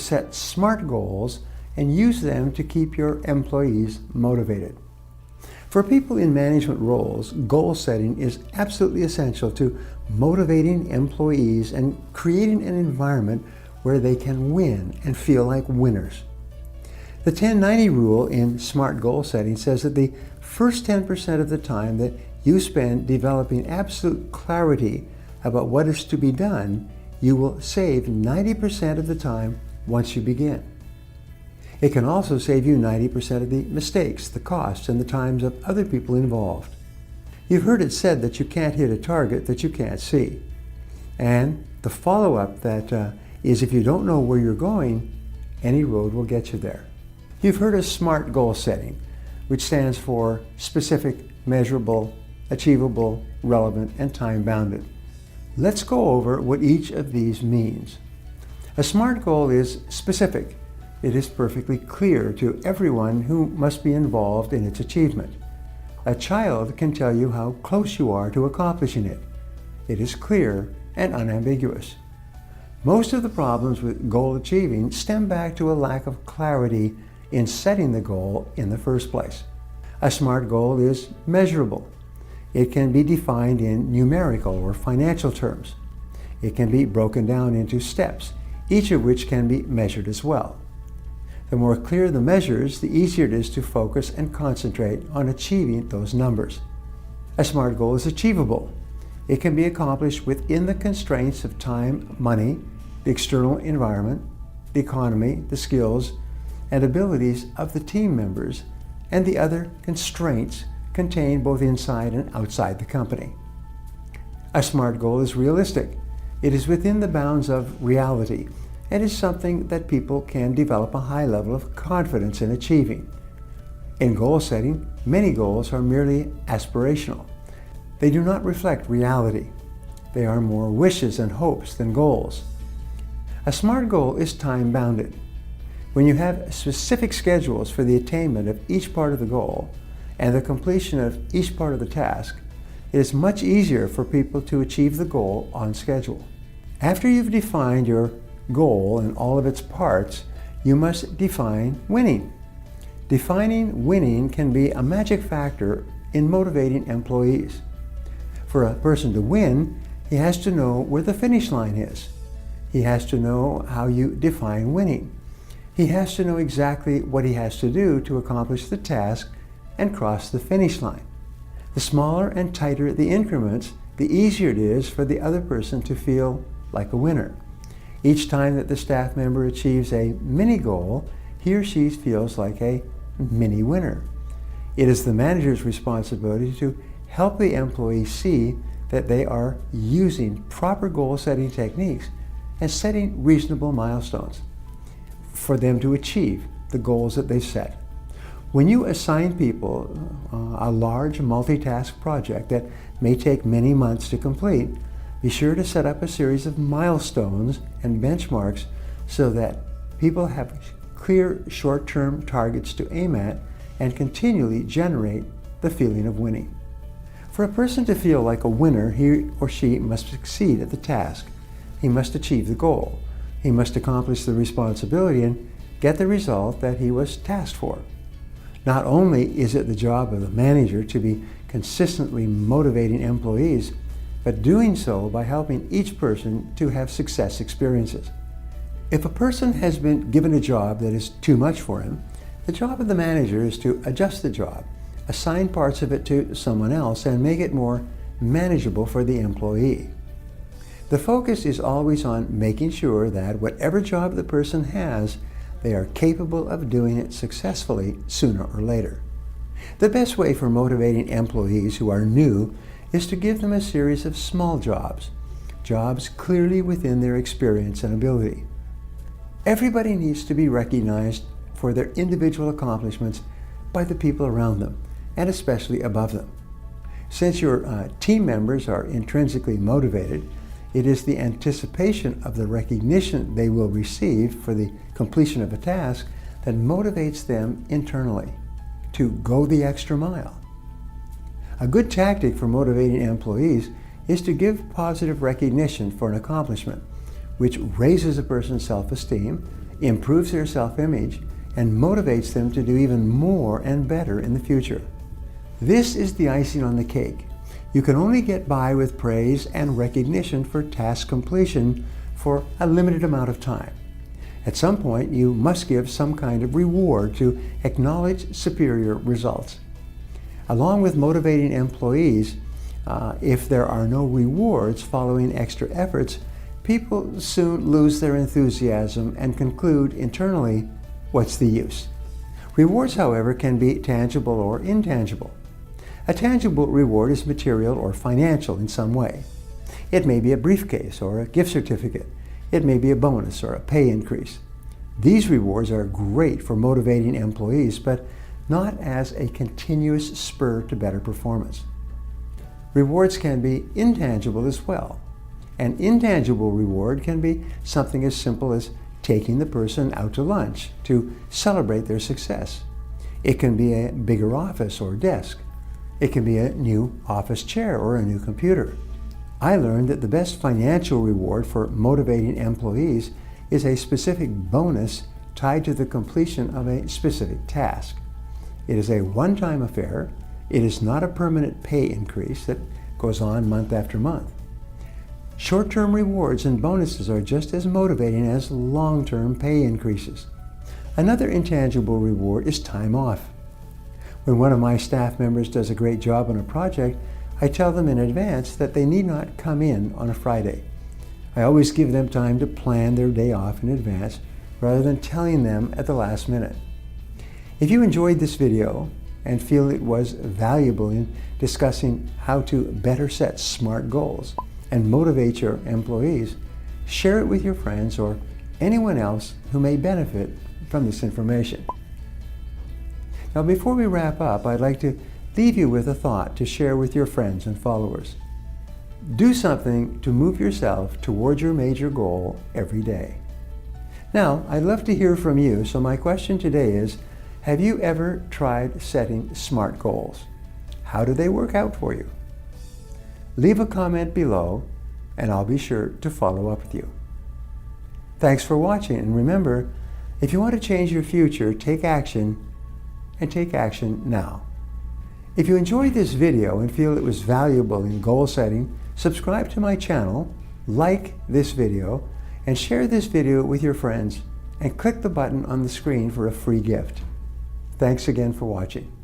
Set SMART goals and use them to keep your employees motivated. For people in management roles, goal setting is absolutely essential to motivating employees and creating an environment where they can win and feel like winners. The 10-90 rule in SMART goal setting says that the first 10% of the time that you spend developing absolute clarity about what is to be done, you will save 90% of the time once you begin. It can also save you 90% of the mistakes, the costs, and the times of other people involved. You've heard it said that you can't hit a target that you can't see. And the follow-up that is if you don't know where you're going, any road will get you there. You've heard of SMART goal setting, which stands for specific, measurable, achievable, relevant, and time-bounded. Let's go over what each of these means. A SMART goal is specific. It is perfectly clear to everyone who must be involved in its achievement. A child can tell you how close you are to accomplishing it. It is clear and unambiguous. Most of the problems with goal achieving stem back to a lack of clarity in setting the goal in the first place. A SMART goal is measurable. It can be defined in numerical or financial terms. It can be broken down into steps, each of which can be measured as well. The more clear the measures, the easier it is to focus and concentrate on achieving those numbers. A SMART goal is achievable. It can be accomplished within the constraints of time, money, the external environment, the economy, the skills, and abilities of the team members, and the other constraints contained both inside and outside the company. A SMART goal is realistic. It is within the bounds of reality and is something that people can develop a high level of confidence in achieving. In goal setting, many goals are merely aspirational. They do not reflect reality. They are more wishes and hopes than goals. A SMART goal is time-bounded. When you have specific schedules for the attainment of each part of the goal and the completion of each part of the task, it is much easier for people to achieve the goal on schedule. After you've defined your goal and all of its parts, you must define winning. Defining winning can be a magic factor in motivating employees. For a person to win, he has to know where the finish line is. He has to know how you define winning. He has to know exactly what he has to do to accomplish the task and cross the finish line. The smaller and tighter the increments, the easier it is for the other person to feel like a winner. Each time that the staff member achieves a mini goal, he or she feels like a mini winner. It is the manager's responsibility to help the employee see that they are using proper goal setting techniques and setting reasonable milestones for them to achieve the goals that they've set. When you assign people a large multitask project that may take many months to complete, be sure to set up a series of milestones and benchmarks so that people have clear short-term targets to aim at and continually generate the feeling of winning. For a person to feel like a winner, he or she must succeed at the task. He must achieve the goal. He must accomplish the responsibility and get the result that he was tasked for. Not only is it the job of the manager to be consistently motivating employees, but doing so by helping each person to have success experiences. If a person has been given a job that is too much for him, the job of the manager is to adjust the job, assign parts of it to someone else, and make it more manageable for the employee. The focus is always on making sure that whatever job the person has, they are capable of doing it successfully sooner or later. The best way for motivating employees who are new is to give them a series of small jobs, jobs clearly within their experience and ability. Everybody needs to be recognized for their individual accomplishments by the people around them, and especially above them. Since your team members are intrinsically motivated, it is the anticipation of the recognition they will receive for the completion of a task that motivates them internally to go the extra mile. A good tactic for motivating employees is to give positive recognition for an accomplishment, which raises a person's self-esteem, improves their self-image, and motivates them to do even more and better in the future. This is the icing on the cake. You can only get by with praise and recognition for task completion for a limited amount of time. At some point, you must give some kind of reward to acknowledge superior results. Along with motivating employees, if there are no rewards following extra efforts, people soon lose their enthusiasm and conclude internally, what's the use? Rewards, however, can be tangible or intangible. A tangible reward is material or financial in some way. It may be a briefcase or a gift certificate. It may be a bonus or a pay increase. These rewards are great for motivating employees, but not as a continuous spur to better performance. Rewards can be intangible as well. An intangible reward can be something as simple as taking the person out to lunch to celebrate their success. It can be a bigger office or desk. It can be a new office chair or a new computer. I learned that the best financial reward for motivating employees is a specific bonus tied to the completion of a specific task. It is a one-time affair. It is not a permanent pay increase that goes on month after month. Short-term rewards and bonuses are just as motivating as long-term pay increases. Another intangible reward is time off. When one of my staff members does a great job on a project, I tell them in advance that they need not come in on a Friday. I always give them time to plan their day off in advance rather than telling them at the last minute. If you enjoyed this video and feel it was valuable in discussing how to better set SMART goals and motivate your employees, share it with your friends or anyone else who may benefit from this information. Now, before we wrap up, I'd like to leave you with a thought to share with your friends and followers. Do something to move yourself toward your major goal every day. Now, I'd love to hear from you, so my question today is, have you ever tried setting SMART goals? How do they work out for you? Leave a comment below, and I'll be sure to follow up with you. Thanks for watching, and remember, if you want to change your future, take action, and take action now. If you enjoyed this video and feel it was valuable in goal setting, subscribe to my channel, like this video, and share this video with your friends, and click the button on the screen for a free gift. Thanks again for watching.